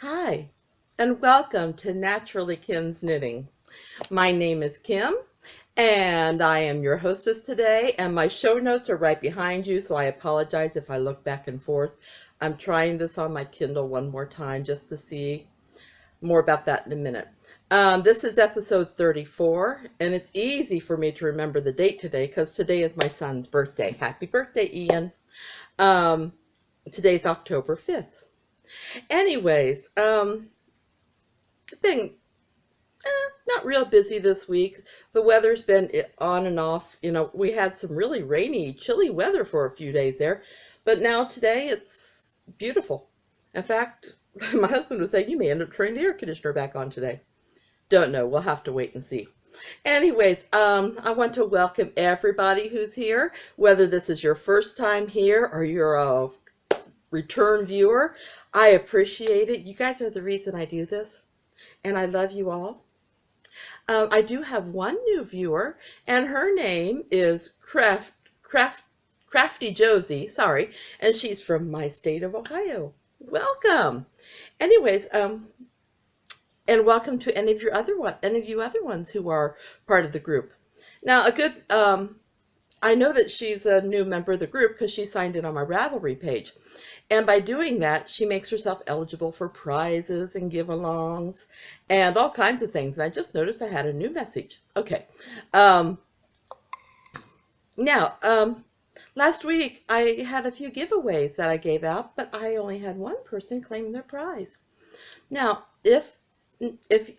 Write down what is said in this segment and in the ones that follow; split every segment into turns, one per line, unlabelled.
Hi, and welcome to Naturally Kim's Knitting. My name is Kim, and I am your hostess today, and my show notes are right behind you, so I apologize if I look back and forth. I'm trying this on my Kindle one more time just to see more about that in a minute. This is episode 34, and it's easy for me to remember the date today because today is my son's birthday. Happy birthday, Ian. Today's October 5th. Anyways, been not real busy this week. The weather's been on and off. You know, we had some really rainy, chilly weather for a few days there, but now today it's beautiful. In fact, my husband was saying you may end up turning the air conditioner back on today. Don't know. We'll have to wait and see. Anyways, I want to welcome everybody who's here, whether this is your first time here or you're a return viewer. I appreciate it. You guys are the reason I do this, and I love you all. I do have one new viewer, and her name is Crafty Josie, sorry, and she's from my state of Ohio. Welcome. Anyways, and welcome to any of you other ones who are part of the group. Now, I know that she's a new member of the group because she signed in on my Ravelry page. And by doing that, she makes herself eligible for prizes and give-alongs and all kinds of things. And I just noticed I had a new message. Okay. Last week I had a few giveaways that I gave out, but I only had one person claim their prize. Now, if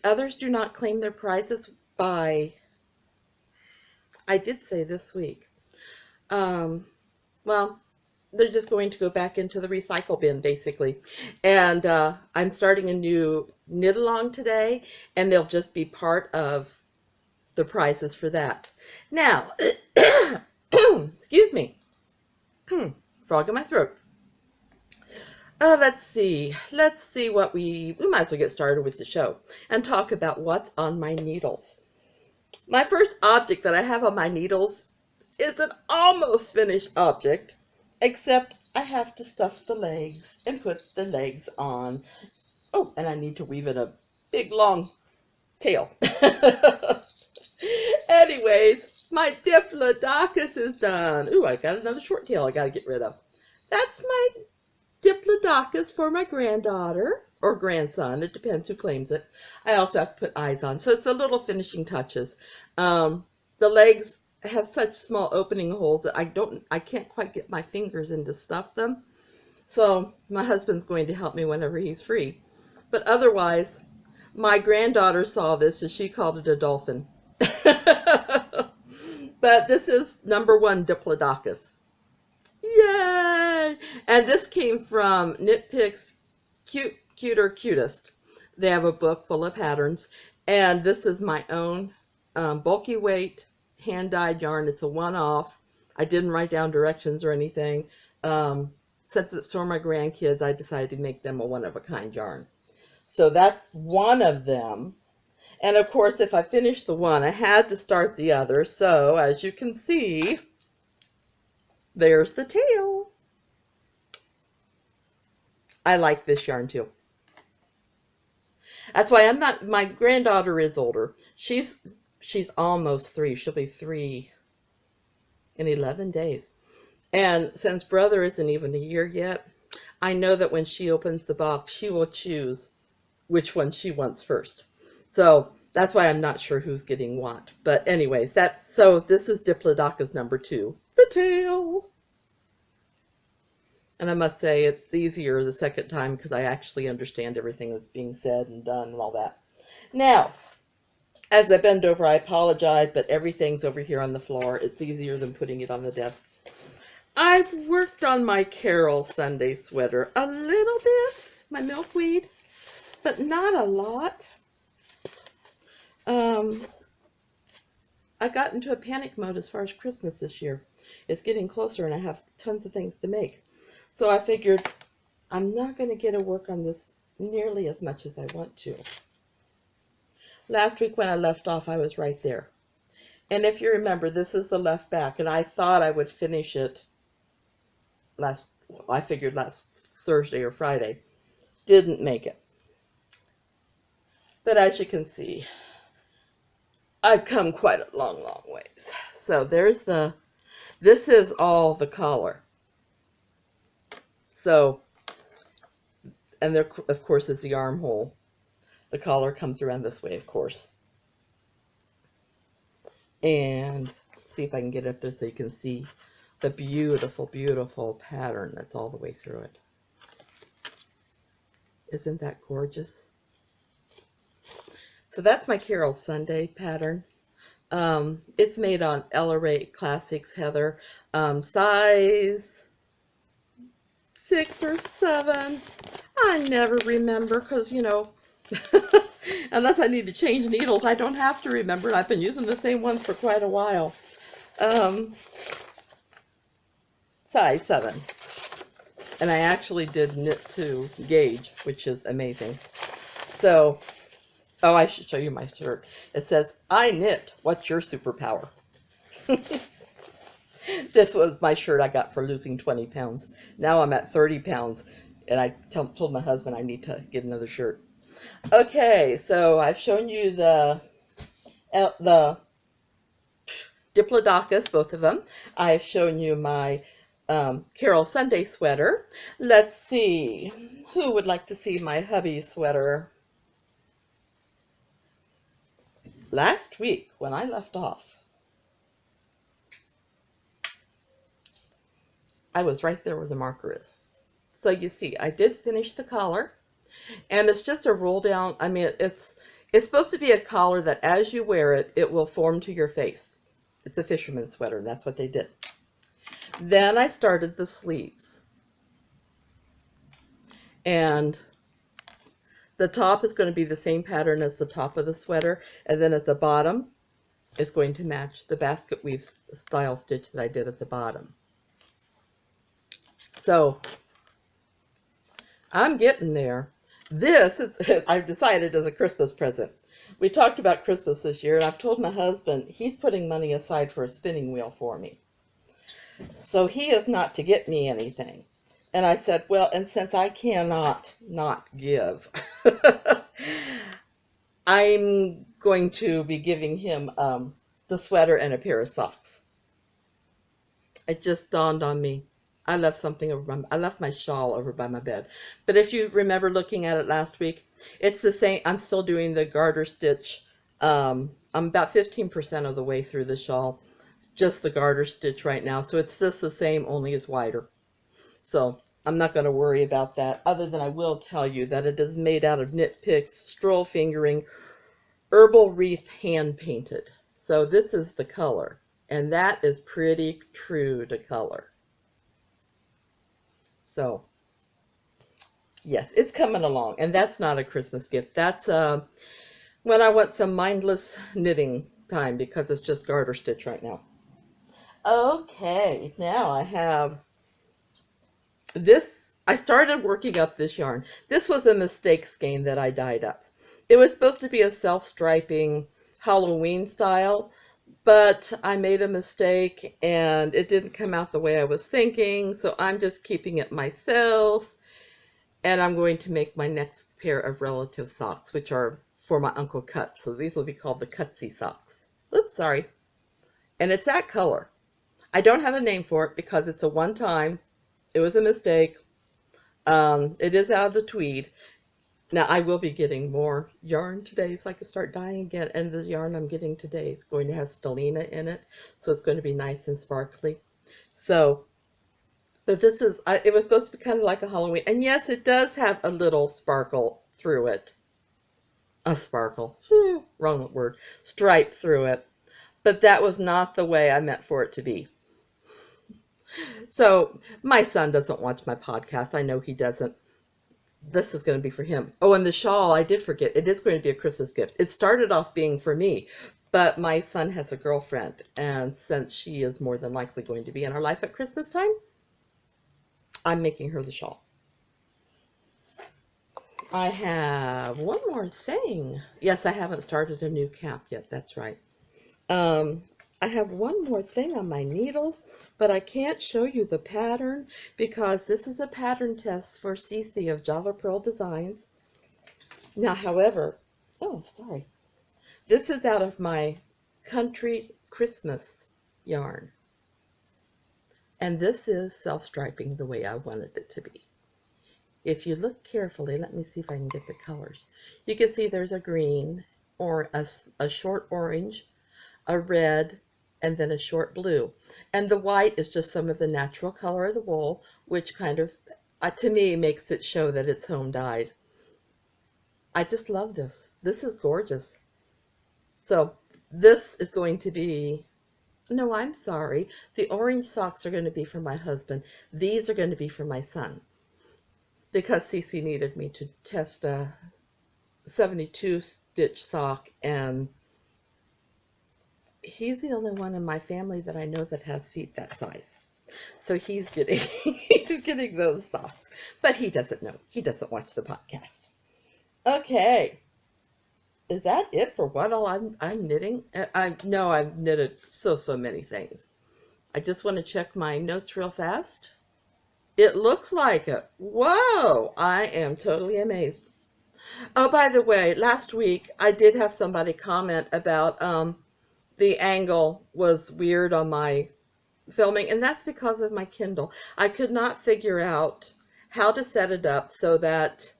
others do not claim their prizes by, I did say this week, well, they're just going to go back into the recycle bin, basically. And I'm starting a new knit along today, and they'll just be part of the prizes for that. Now, excuse me, frog in my throat. Let's see what we might as well get started with the show and talk about what's on my needles. My first object that I have on my needles is an almost finished object, except I have to stuff the legs and put the legs on. Oh, and I need to weave in a big long tail. Anyways, my Diplodocus is done. Ooh, I got another short tail I got to get rid of. That's my Diplodocus for my granddaughter or grandson. It depends who claims it. I also have to put eyes on. So it's the little finishing touches. The legs have such small opening holes that I can't quite get my fingers in to stuff them. So my husband's going to help me whenever he's free. But otherwise, my granddaughter saw this and she called it a dolphin. But this is number 1 Diplodocus. Yay! And this came from Knit Picks Cutest. They have a book full of patterns. And this is my own bulky weight hand-dyed yarn. It's a one-off. I didn't write down directions or anything. Since it's for my grandkids, I decided to make them a one-of-a-kind yarn. So that's one of them. And of course, if I finished the one, I had to start the other. So as you can see, there's the tail. I like this yarn too. That's why my granddaughter is older. She's almost 3. She'll be 3 in 11 days. And since brother isn't even a year yet, I know that when she opens the box, she will choose which one she wants first. So that's why I'm not sure who's getting what. But anyways, so this is Diplodocus number 2, the tail. And I must say it's easier the second time because I actually understand everything that's being said and done and all that. Now, as I bend over, I apologize, but everything's over here on the floor. It's easier than putting it on the desk. I've worked on my Carol Sunday sweater a little bit, my milkweed, but not a lot. I got into a panic mode as far as Christmas this year. It's getting closer and I have tons of things to make. So I figured I'm not going to get to work on this nearly as much as I want to. Last week when I left off, I was right there. And if you remember, this is the left back, and I thought I would finish it last Thursday or Friday. Didn't make it. But as you can see, I've come quite a long, long ways. So there's this is all the collar. So, and there, of course, is the armhole. The collar comes around this way, of course. And see if I can get up there so you can see the beautiful, beautiful pattern that's all the way through it. Isn't that gorgeous? So that's my Carol Sunday pattern. It's made on Rae Classic Heather, size 6 or 7. I never remember because, you know, unless I need to change needles, I don't have to remember. And I've been using the same ones for quite a while. Size 7. And I actually did knit to gauge, which is amazing. So, oh, I should show you my shirt. It says, I knit. What's your superpower? This was my shirt I got for losing 20 pounds. Now I'm at 30 pounds. And I told my husband I need to get another shirt. Okay, so I've shown you the Diplodocus, both of them. I've shown you my Carol Sunday sweater. Let's see. Who would like to see my hubby sweater? Last week, when I left off, I was right there where the marker is. So you see, I did finish the collar, and it's just a roll down. I mean, it's supposed to be a collar that as you wear it, it will form to your face. It's a fisherman's sweater, and that's what they did. Then I started the sleeves. And the top is going to be the same pattern as the top of the sweater, and then at the bottom is going to match the basket weave style stitch that I did at the bottom. So I'm getting there. This is, I've decided, as a Christmas present. We talked about Christmas this year, and I've told my husband he's putting money aside for a spinning wheel for me. So he is not to get me anything. And I said, well, and since I cannot not give, I'm going to be giving him the sweater and a pair of socks. It just dawned on me. I left something over I left my shawl over by my bed. But if you remember looking at it last week, it's the same. I'm still doing the garter stitch. I'm about 15% of the way through the shawl. Just the garter stitch right now. So it's just the same, only it's wider. So I'm not going to worry about that, other than I will tell you that it is made out of knit picks, stroll fingering, herbal wreath hand painted. So this is the color, and that is pretty true to color. So yes, it's coming along, and that's not a Christmas gift. That's when I want some mindless knitting time, because it's just garter stitch right now. Okay, now I have this. I started working up this yarn. This was a mistake skein that I dyed up. It was supposed to be a self-striping Halloween style, but I made a mistake and it didn't come out the way I was thinking, so I'm just keeping it myself, and I'm going to make my next pair of relative socks, which are for my Uncle Cut. So these will be called the Cutsy socks. Oops, sorry. And it's that color. I don't have a name for it because it's a one-time. It was a mistake. It is out of the tweed. Now, I will be getting more yarn today so I can start dyeing again. And the yarn I'm getting today is going to have stellina in it. So it's going to be nice and sparkly. So, but this is, it was supposed to be kind of like a Halloween. And yes, it does have a little sparkle through it. A sparkle. Wrong word. Stripe through it. But that was not the way I meant for it to be. So, my son doesn't watch my podcast. I know he doesn't. This is going to be for him. Oh, and the shawl, I did forget. It is going to be a Christmas gift. It started off being for me, but my son has a girlfriend, and since she is more than likely going to be in our life at Christmas time, I'm making her the shawl. I have one more thing. Yes, I haven't started a new cap yet. That's right. I have one more thing on my needles, but I can't show you the pattern because this is a pattern test for Cece of Java Pearl Designs. Now, however, Oh, sorry. This is out of my Country Christmas yarn. And this is self-striping the way I wanted it to be. If you look carefully, let me see if I can get the colors. You can see there's a green, or a short orange, a red, and then a short blue. And the white is just some of the natural color of the wool, which kind of, to me, makes it show that it's home dyed. I just love this. This is gorgeous. So this is going to be, no, I'm sorry. The orange socks are going to be for my husband. These are going to be for my son. Because Cece needed me to test a 72 stitch sock, and he's the only one in my family that I know that has feet that size. So he's getting he's getting those socks. But he doesn't know. He doesn't watch the podcast. Okay. Is that it for what all I'm knitting? No, I've knitted so many things. I just want to check my notes real fast. It looks like it. Whoa! I am totally amazed. Oh, by the way, last week I did have somebody comment about the angle was weird on my filming, and that's because of my Kindle. I could not figure out how to set it up so that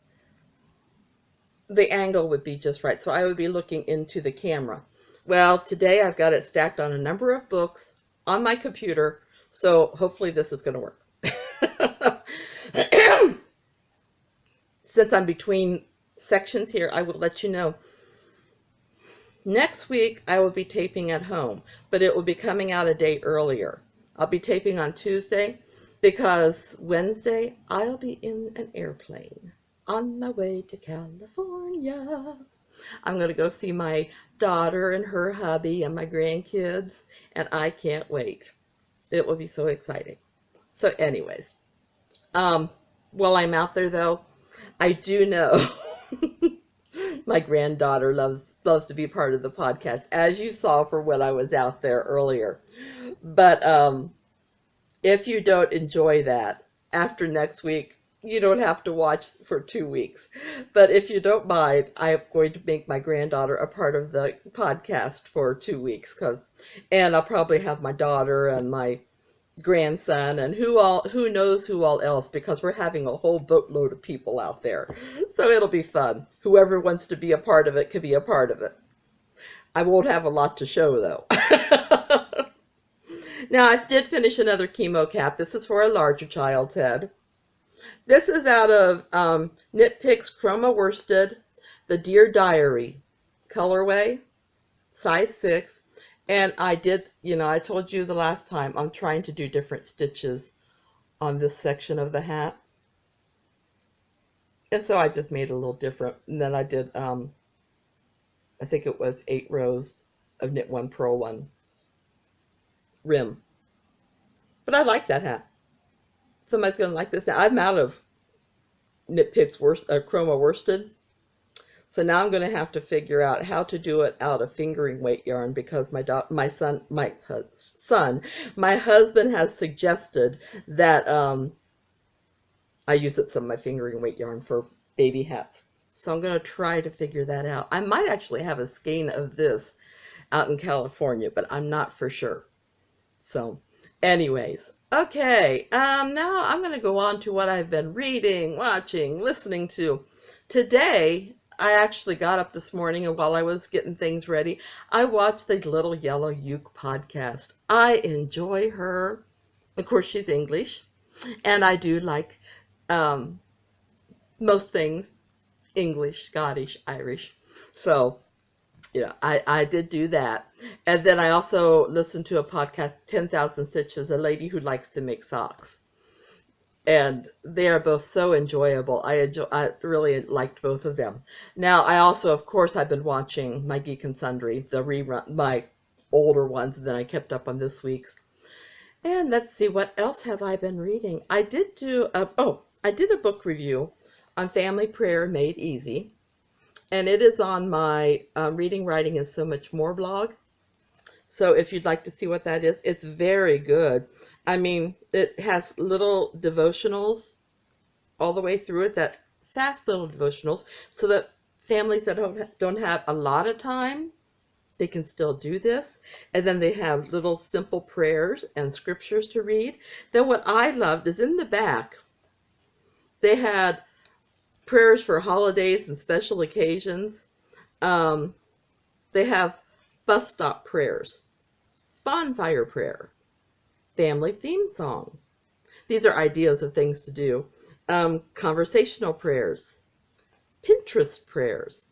the angle would be just right. So I would be looking into the camera. Well, today I've got it stacked on a number of books on my computer, so hopefully this is going to work. Since I'm between sections here, I will let you know. Next week, I will be taping at home, but it will be coming out a day earlier. I'll be taping on Tuesday because Wednesday, I'll be in an airplane on my way to California. I'm going to go see my daughter and her hubby and my grandkids, and I can't wait. It will be so exciting. So anyways, while I'm out there, though, I do know my granddaughter loves to be part of the podcast, as you saw for when I was out there earlier. But if you don't enjoy that, after next week, you don't have to watch for 2 weeks. But if you don't mind, I am going to make my granddaughter a part of the podcast for 2 weeks, and I'll probably have my daughter and my grandson and who knows who all else, because we're having a whole boatload of people out there. So it'll be fun. Whoever wants to be a part of it can be a part of it. I won't have a lot to show, though. Now, I did finish another Chemo cap. This is for a larger child's head. This is out of Picks Chroma Worsted, the Dear Diary colorway, size 6. And I did, I told you the last time, I'm trying to do different stitches on this section of the hat. And so I just made it a little different. And then I did, I think it was 8 rows of knit 1, purl 1 rim. But I like that hat. Somebody's going to like this. Now, I'm out of Knit Picks Chroma Worsted. So now I'm going to have to figure out how to do it out of fingering weight yarn, because my husband has suggested that I use up some of my fingering weight yarn for baby hats. So I'm going to try to figure that out. I might actually have a skein of this out in California, but I'm not for sure. So anyways, okay, now I'm going to go on to what I've been reading, watching, listening to. Today, I actually got up this morning, and while I was getting things ready, I watched the Little Yellow Uke podcast. I enjoy her. Of course, she's English, and I do like most things English, Scottish, Irish. So, I did do that. And then I also listened to a podcast, 10,000 Stitches, a lady who likes to make socks. And they are both so enjoyable. I really liked both of them. Now, I also, of course, I've been watching my Geek and Sundry, the rerun, my older ones, and then I kept up on this week's. And let's see, what else have I been reading? I did do a book review on Family Prayer Made Easy. And it is on my Reading, Writing, and So Much More blog. So if you'd like to see what that is, it's very good. I mean, it has little devotionals all the way through it, that fast little devotionals, so that families that don't have a lot of time, they can still do this. And then they have little simple prayers and scriptures to read. Then what I loved is in the back, they had prayers for holidays and special occasions. They have bus stop prayers, bonfire prayer, family theme song. These are ideas of things to do. Conversational prayers, Pinterest prayers.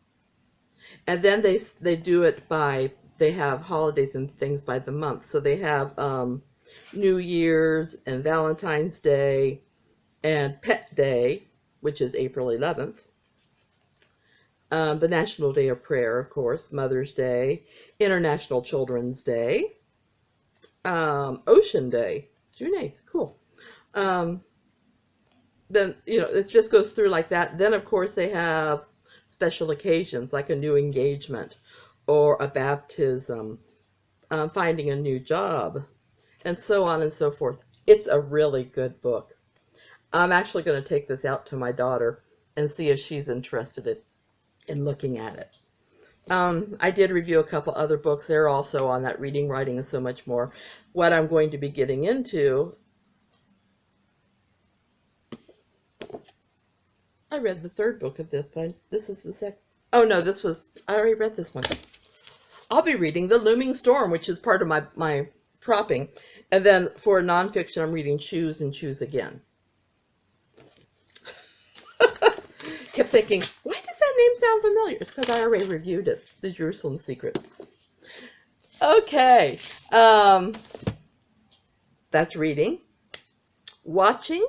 And then they do it by, they have holidays and things by the month. So they have New Year's and Valentine's Day and Pet Day, which is April 11th. The National Day of Prayer, of course, Mother's Day, International Children's Day, Ocean Day, June 8th, cool. Then, it just goes through like that. Then, of course, they have special occasions like a new engagement or a baptism, finding a new job, and so on and so forth. It's a really good book. I'm actually going to take this out to my daughter and see if she's interested in looking at it. I did review a couple other books. They're also on that reading, writing, and so much more. What I'm going to be getting into, I read the third book of this, but this is the second. Oh no, I already read this one. I'll be reading The Looming Storm, which is part of my propping. And then for nonfiction, I'm reading Choose and Choose Again. Kept thinking, why does that name sound familiar? It's because I already reviewed it, The Jerusalem Secret. Okay. That's reading. Watching.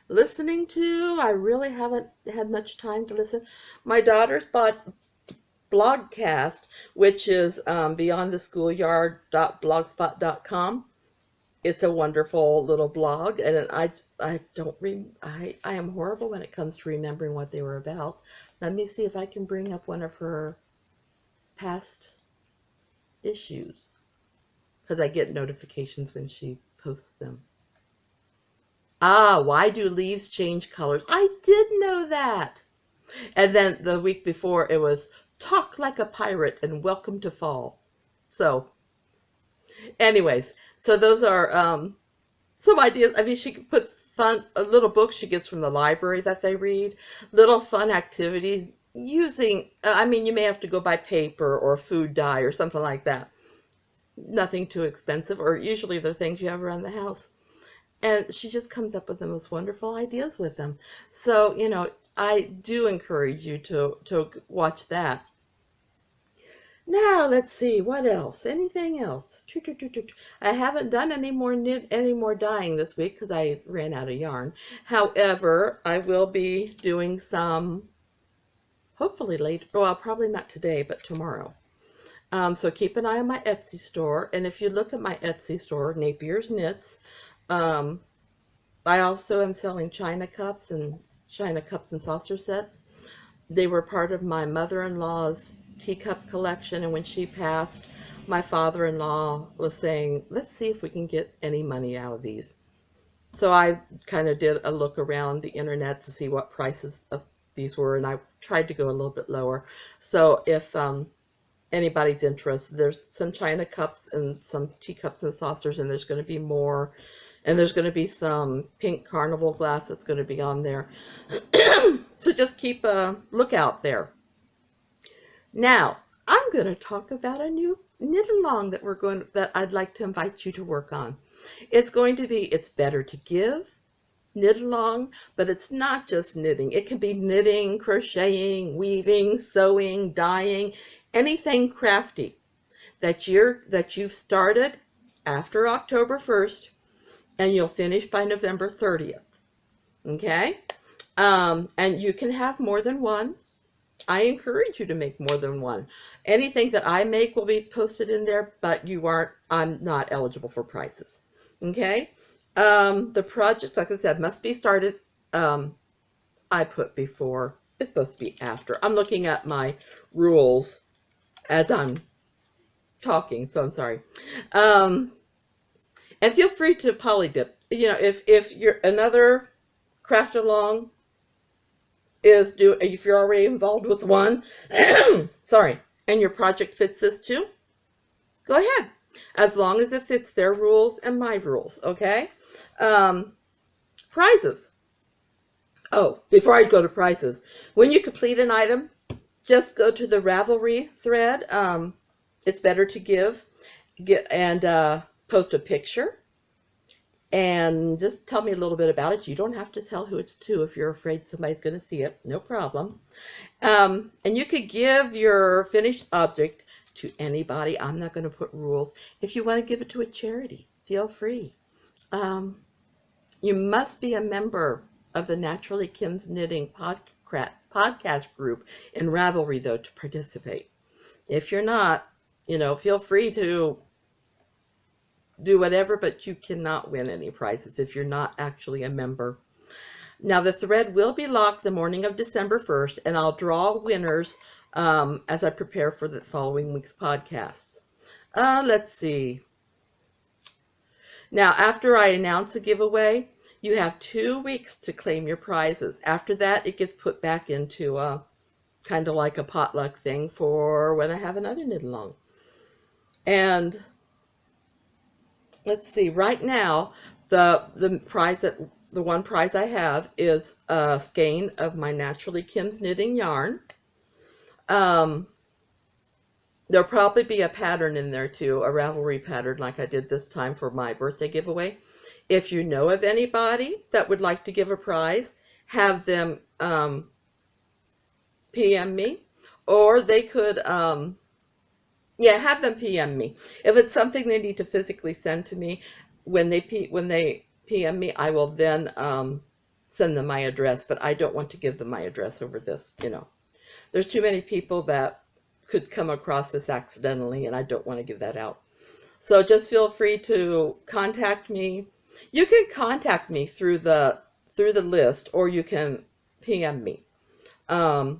Listening to. I really haven't had much time to listen. My daughter's bought Blogcast, which is beyondtheschoolyard.blogspot.com. It's a wonderful little blog, and I am horrible when it comes to remembering what they were about. Let me see if I can bring up one of her past issues, because I get notifications when she posts them. Why do leaves change colors? I did know that. And then the week before it was Talk Like a Pirate and Welcome to Fall. So anyways, so those are some ideas. I mean, she puts a little books she gets from the library that they read, little fun activities using, I mean, you may have to go buy paper or food dye or something like that. Nothing too expensive, or usually the things you have around the house. And she just comes up with the most wonderful ideas with them. So, I do encourage you to watch that. Now, let's see, what else? Anything else? I haven't done any more dyeing this week because I ran out of yarn. However, I will be doing some, hopefully later, well, probably not today, but tomorrow. So keep an eye on my Etsy store. And if you look at my Etsy store, NapiersKnits, I also am selling china cups and saucer sets. They were part of my mother-in-law's teacup collection, and when she passed, my father-in-law was saying, let's see if we can get any money out of these. So I kind of did a look around the internet to see what prices of these were, and I tried to go a little bit lower. So if anybody's interested, there's some china cups and some teacups and saucers, and there's going to be more, and there's going to be some pink carnival glass that's going to be on there. So just keep a lookout there. Now, I'm going to talk about a new knit along that I'd like to invite you to work on. It's going to be It's Better to Give knit along, but it's not just knitting. It can be knitting, crocheting, weaving, sewing, dyeing, anything crafty that you've started after October 1st and you'll finish by November 30th. Okay? And you can have more than one. I encourage you to make more than one. Anything that I make will be posted in there, but I'm not eligible for prices. Okay? The project, like I said, must be started. I put before. It's supposed to be after. I'm looking at my rules as I'm talking, so I'm sorry. And feel free to polydip. If you're another craft along, is if you're already involved with one, sorry, and your project fits this too, go ahead. As long as it fits their rules and my rules, okay? Prizes. Oh, before I go to prizes, when you complete an item, just go to the Ravelry thread. It's better to post a picture and just tell me a little bit about it. You don't have to tell who it's to if you're afraid somebody's going to see it. No problem. And you could give your finished object to anybody. I'm not going to put rules. If you want to give it to a charity, feel free. You must be a member of the Naturally Kim's Knitting podcast group in Ravelry, though, to participate. If you're not, feel free to do whatever, but you cannot win any prizes if you're not actually a member. Now, the thread will be locked the morning of December 1st, and I'll draw winners as I prepare for the following week's podcasts. Let's see. Now, after I announce a giveaway, you have 2 weeks to claim your prizes. After that, it gets put back into kind of like a potluck thing for when I have another knit along. And let's see, right now, the one prize I have is a skein of my Naturally Kim's Knitting yarn. There'll probably be a pattern in there too, a Ravelry pattern like I did this time for my birthday giveaway. If you know of anybody that would like to give a prize, have them PM me, or they could, have them PM me. If it's something they need to physically send to me, when they PM me, I will then send them my address, but I don't want to give them my address over this, There's too many people that could come across this accidentally, and I don't want to give that out. So just feel free to contact me. You can contact me through the list, or you can PM me. I'll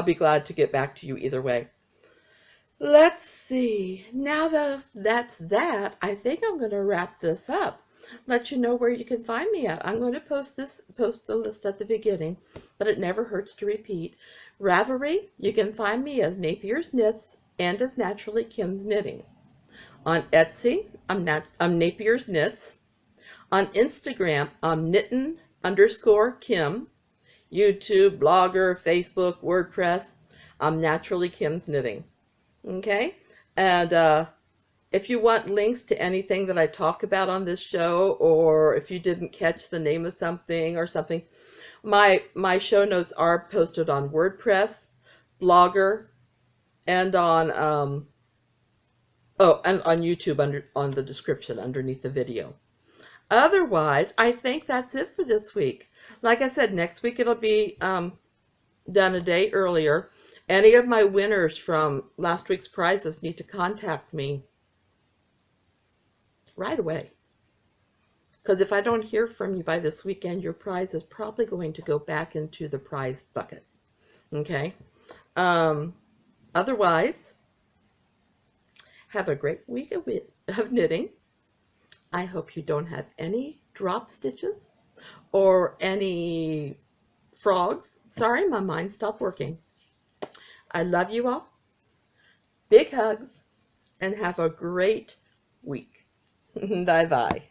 be glad to get back to you either way. Let's see. Now that that's that, I think I'm going to wrap this up. Let you know where you can find me at. I'm going to post the list at the beginning, but it never hurts to repeat. Ravelry, you can find me as NapiersKnits and as Naturally Kim's Knitting. On Etsy, I'm NapiersKnits. On Instagram, I'm knittin_Kim. YouTube, Blogger, Facebook, WordPress, I'm Naturally Kim's Knitting. Okay? And if you want links to anything that I talk about on this show, or if you didn't catch the name of something or something, my show notes are posted on WordPress, Blogger, and on and on YouTube on the description underneath the video. Otherwise, I think that's it for this week. Like I said, next week it'll be done a day earlier. Any of my winners from last week's prizes need to contact me right away. Because if I don't hear from you by this weekend, your prize is probably going to go back into the prize bucket. Okay? Otherwise, have a great week of knitting. I hope you don't have any drop stitches or any frogs. Sorry, my mind stopped working. I love you all. Big hugs, and have a great week. Bye-bye.